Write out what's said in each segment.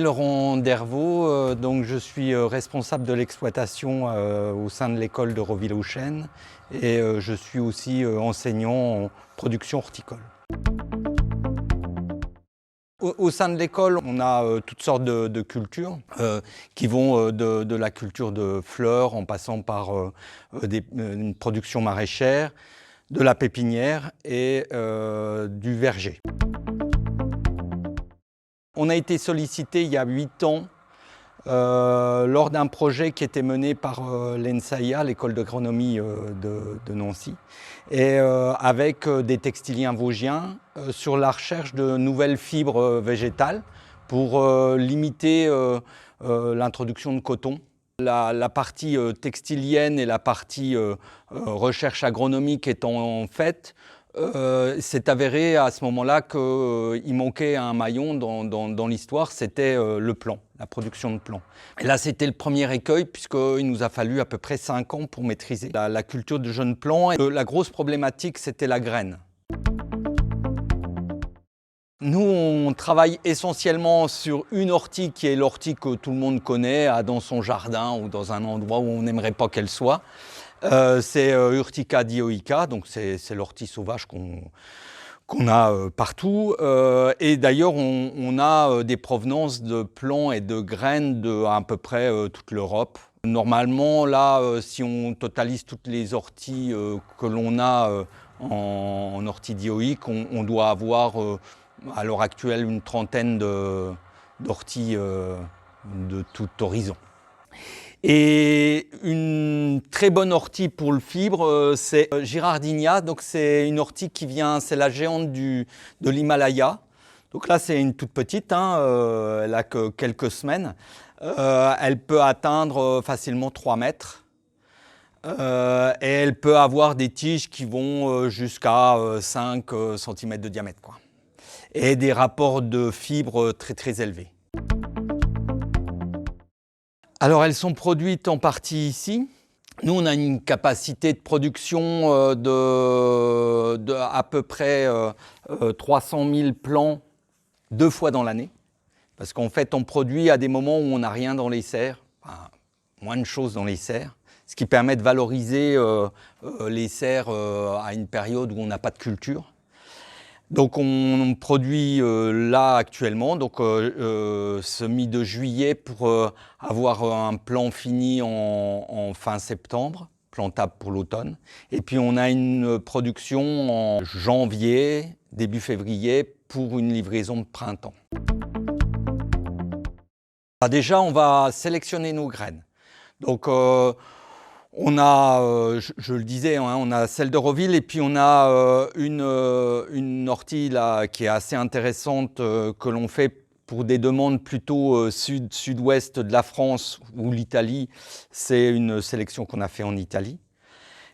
Laurent Dervaux, donc je suis responsable de l'exploitation au sein de l'école de Roville-aux-Chênes et je suis aussi enseignant en production horticole. Au sein de l'école, on a toutes sortes de cultures qui vont de la culture de fleurs en passant par une production maraîchère, de la pépinière et du verger. On a été sollicité il y a 8 ans lors d'un projet qui était mené par l'ENSAIA, l'école d'agronomie de Nancy, et avec des textiliens vosgiens sur la recherche de nouvelles fibres végétales pour limiter l'introduction de coton. La partie textilienne et la partie recherche agronomique étant faite, c'est avéré à ce moment-là qu'il manquait un maillon dans l'histoire, c'était le plan, la production de plants. Et là, c'était le premier écueil puisqu'il nous a fallu à peu près 5 ans pour maîtriser la culture de jeunes plants. Et la grosse problématique, c'était la graine. Nous, on travaille essentiellement sur une ortie qui est l'ortie que tout le monde connaît, dans son jardin ou dans un endroit où on n'aimerait pas qu'elle soit. C'est Urtica dioica, donc c'est l'ortie sauvage qu'on a partout. Et d'ailleurs, on a des provenances de plants et de graines de à peu près toute l'Europe. Normalement, là, si on totalise toutes les orties que l'on a en ortie dioïque, on doit avoir à l'heure actuelle une trentaine d'orties de tout horizon. Et une très bonne ortie pour le fibre, c'est Girardinia. Donc c'est une ortie qui vient, c'est la géante de l'Himalaya. Donc là, c'est une toute petite, elle a que quelques semaines. Elle peut atteindre facilement 3 mètres. Et elle peut avoir des tiges qui vont jusqu'à 5 cm de diamètre, quoi. Et des rapports de fibres très élevés. Alors elles sont produites en partie ici. Nous, on a une capacité de production à peu près 300 000 plants 2 fois dans l'année. Parce qu'en fait, on produit à des moments où on n'a rien dans les serres, enfin, moins de choses dans les serres, ce qui permet de valoriser les serres à une période où on n'a pas de culture. Donc on produit là actuellement, donc semis de juillet pour avoir un plant fini en fin septembre, plantable pour l'automne. Et puis on a une production en janvier, début février pour une livraison de printemps. Déjà on va sélectionner nos graines. Donc on a, je le disais, on a celle de Roville et puis on a une ortie là, qui est assez intéressante que l'on fait pour des demandes plutôt sud-ouest de la France ou l'Italie. C'est une sélection qu'on a fait en Italie.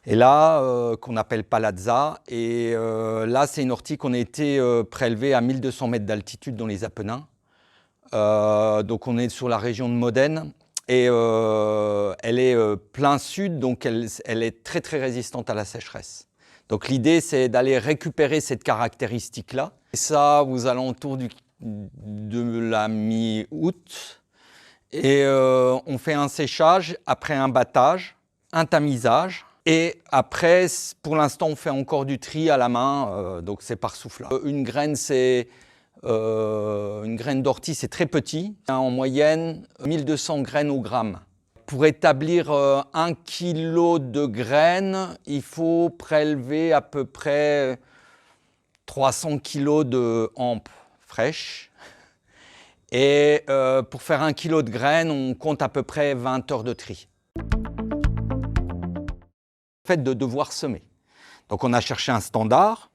Et là, qu'on appelle Palazza. Et là, c'est une ortie qu'on a été prélevée à 1200 mètres d'altitude dans les Apennins. Donc on est sur la région de Modène. Et elle est plein sud, donc elle est très résistante à la sécheresse. Donc l'idée, c'est d'aller récupérer cette caractéristique-là. Et ça, aux alentours de la mi-août. Et on fait un séchage, après un battage, un tamisage. Et après, pour l'instant, on fait encore du tri à la main, donc c'est par soufflage. Une graine, une graine d'ortie, c'est très petit, en moyenne 1200 graines au gramme. Pour établir 1 kg de graines, il faut prélever à peu près 300 kg de hampes fraîches. Et pour faire 1 kg de graines, on compte à peu près 20 heures de tri. Le fait de devoir semer. Donc on a cherché un standard.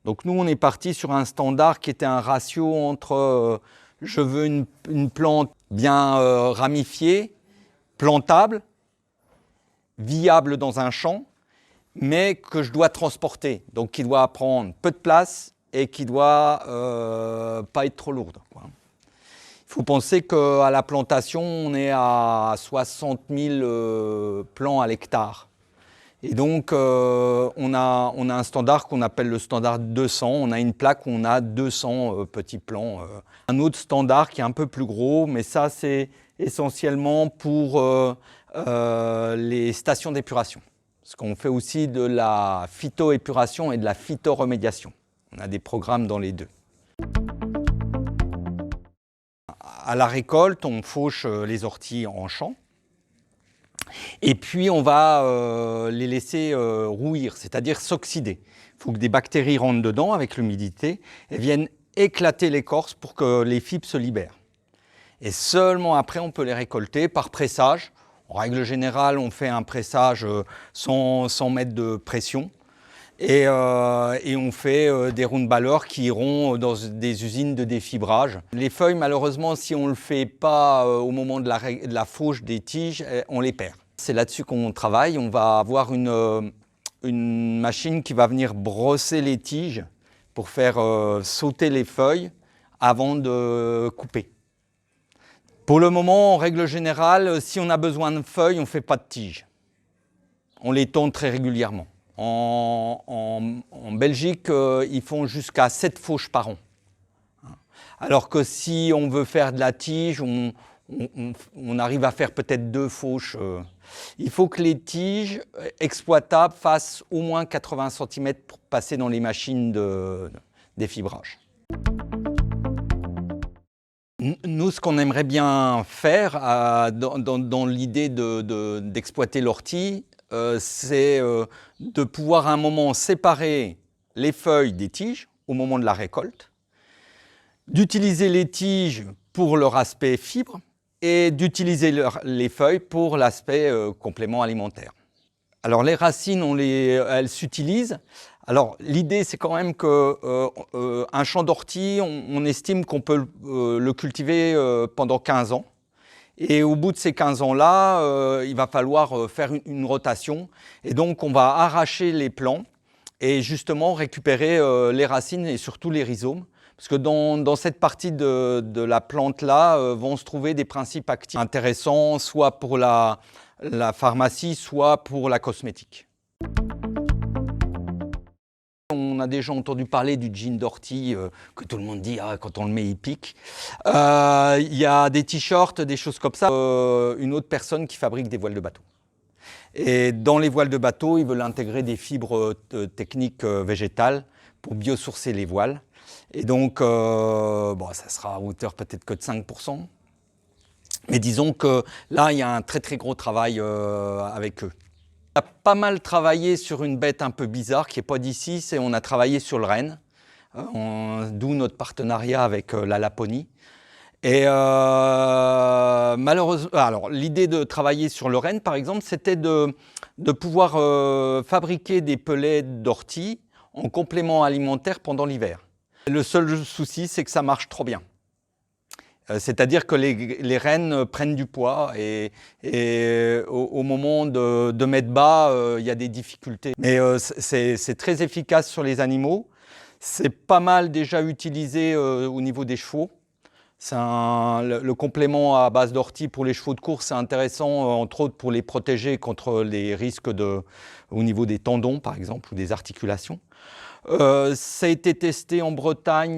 Donc nous, on est parti sur un standard qui était un ratio entre je veux une plante bien ramifiée, plantable, viable dans un champ, mais que je dois transporter. Donc qui doit prendre peu de place et qui doit pas être trop lourde, quoi. Il faut penser qu'à la plantation, on est à 60 000 plants à l'hectare. Et donc, on a un standard qu'on appelle le standard 200. On a une plaque où on a 200 petits plants. Un autre standard qui est un peu plus gros, mais ça, c'est essentiellement pour les stations d'épuration. Parce qu'on fait aussi de la phytoépuration et de la phytoremédiation. On a des programmes dans les deux. À la récolte, on fauche les orties en champ. Et puis, on va les laisser rouillir, c'est-à-dire s'oxyder. Il faut que des bactéries rentrent dedans avec l'humidité et viennent éclater l'écorce pour que les fibres se libèrent. Et seulement après, on peut les récolter par pressage. En règle générale, on fait un pressage sans mettre de pression. Et on fait des roundballers qui iront dans des usines de défibrage. Les feuilles, malheureusement, si on ne le fait pas au moment de la fauche des tiges, on les perd. C'est là-dessus qu'on travaille. On va avoir une machine qui va venir brosser les tiges pour faire sauter les feuilles avant de couper. Pour le moment, en règle générale, si on a besoin de feuilles, on ne fait pas de tiges. On les tonde très régulièrement. En Belgique, ils font jusqu'à 7 fauches par an. Alors que si on veut faire de la tige, on arrive à faire peut-être 2 fauches. Il faut que les tiges exploitables fassent au moins 80 cm pour passer dans les machines de défibrage. Nous, ce qu'on aimerait bien faire dans l'idée d'exploiter l'ortie, c'est de pouvoir à un moment séparer les feuilles des tiges au moment de la récolte, d'utiliser les tiges pour leur aspect fibre et d'utiliser les feuilles pour l'aspect complément alimentaire. Alors les racines, elles s'utilisent. Alors l'idée, c'est quand même qu'un champ d'ortie, on estime qu'on peut le cultiver pendant 15 ans. Et au bout de ces 15 ans-là, il va falloir faire une rotation. Et donc, on va arracher les plants et justement récupérer les racines et surtout les rhizomes. Parce que dans cette partie de la plante-là vont se trouver des principes actifs intéressants, soit pour la pharmacie, soit pour la cosmétique. On a déjà entendu parler du jean d'ortie que tout le monde dit quand on le met il pique. Il y a des t-shirts, des choses comme ça. Une autre personne qui fabrique des voiles de bateau. Et dans les voiles de bateau, ils veulent intégrer des fibres techniques végétales pour biosourcer les voiles. Et donc, ça sera à hauteur peut-être que de 5%. Mais disons que là, il y a un très très gros travail avec eux. On a pas mal travaillé sur une bête un peu bizarre qui n'est pas d'ici, on a travaillé sur le renne, d'où notre partenariat avec la Laponie. Et malheureusement, alors l'idée de travailler sur le renne, par exemple, c'était de pouvoir fabriquer des pellets d'ortie en complément alimentaire pendant l'hiver. Le seul souci, c'est que ça marche trop bien. C'est-à-dire que les rennes prennent du poids et au moment de mettre bas, il y a des difficultés. Mais c'est très efficace sur les animaux. C'est pas mal déjà utilisé au niveau des chevaux. Le complément à base d'ortie pour les chevaux de course, c'est intéressant, entre autres pour les protéger contre les risques au niveau des tendons, par exemple, ou des articulations. Ça a été testé en Bretagne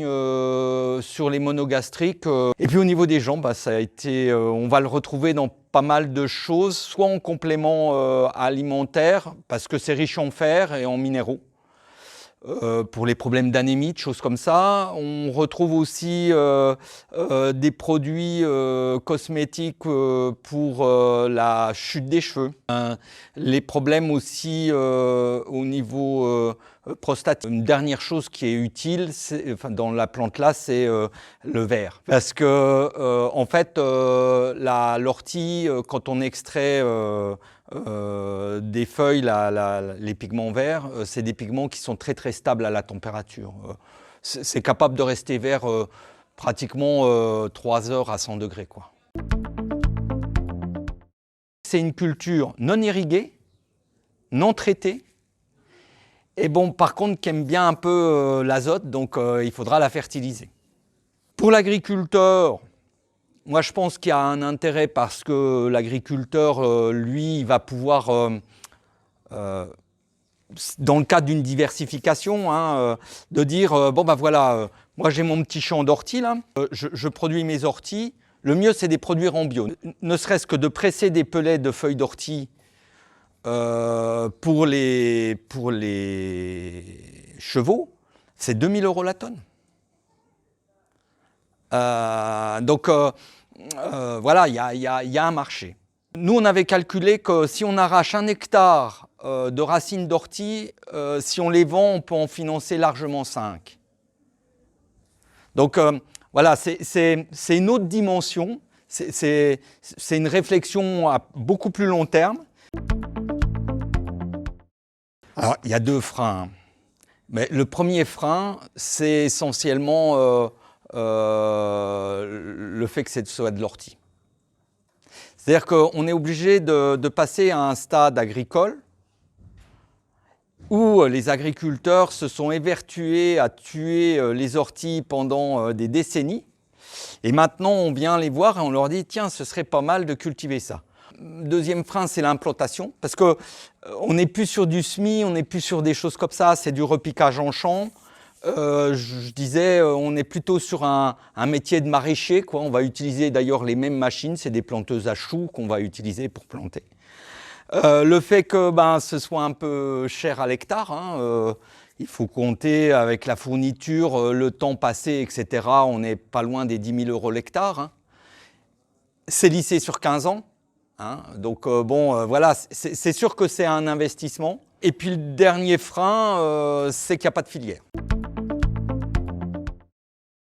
sur les monogastriques. Et puis au niveau des jambes, on va le retrouver dans pas mal de choses, soit en complément alimentaire, parce que c'est riche en fer et en minéraux. Pour les problèmes d'anémie, de choses comme ça. On retrouve aussi des produits cosmétiques pour la chute des cheveux. Les problèmes aussi au niveau prostatique. Une dernière chose qui est utile dans la plante là, c'est le verre. Parce que en fait, l'ortie, quand on extrait des feuilles, les pigments verts, c'est des pigments qui sont très très stables à la température. C'est capable de rester vert pratiquement 3 heures à 100 degrés, quoi. C'est une culture non irriguée, non traitée, et bon, par contre, qui aime bien un peu l'azote, donc il faudra la fertiliser. Pour l'agriculteur, moi, je pense qu'il y a un intérêt parce que l'agriculteur, lui, il va pouvoir dans le cadre d'une diversification, hein, de dire, bon ben voilà, moi j'ai mon petit champ d'orties là, je produis mes orties, le mieux c'est de les produire en bio. Ne serait-ce que de presser des pellets de feuilles d'ortie pour les chevaux, c'est 2 000 € la tonne. Donc voilà, il y a un marché. Nous, on avait calculé que si on arrache 1 hectare de racines d'ortie, si on les vend, on peut en financer largement 5. Donc voilà, c'est une autre dimension, c'est une réflexion à beaucoup plus long terme. Alors, il y a 2 freins. Mais le premier frein, c'est essentiellement le fait que ce soit de l'ortie. C'est-à-dire qu'on est obligé de passer à un stade agricole où les agriculteurs se sont évertués à tuer les orties pendant des décennies. Et maintenant, on vient les voir et on leur dit « Tiens, ce serait pas mal de cultiver ça ». Deuxième frein, c'est l'implantation, parce qu'on n'est plus sur du semis, on n'est plus sur des choses comme ça, c'est du repiquage en champ. Je disais, on est plutôt sur un métier de maraîcher, quoi. On va utiliser d'ailleurs les mêmes machines, c'est des planteuses à choux qu'on va utiliser pour planter. Le fait que ce soit un peu cher à l'hectare, hein, il faut compter avec la fourniture, le temps passé, etc. On n'est pas loin des 10 000 € l'hectare. Hein. C'est lissé sur 15 ans. Hein. Donc voilà, c'est sûr que c'est un investissement. Et puis le dernier frein, c'est qu'il n'y a pas de filière.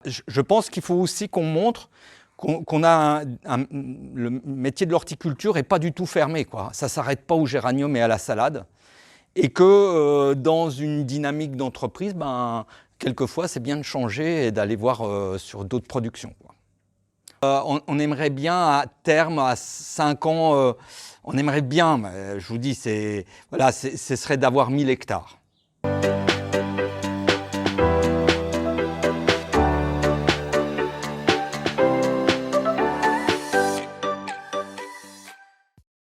Je pense qu'il faut aussi qu'on montre qu'on a le métier de l'horticulture n'est pas du tout fermé, quoi. Ça ne s'arrête pas au géranium et à la salade. Et que dans une dynamique d'entreprise, quelquefois c'est bien de changer et d'aller voir sur d'autres productions, quoi. On aimerait bien à terme, à 5 ans, on aimerait bien, je vous dis, ce serait d'avoir 1 000 hectares.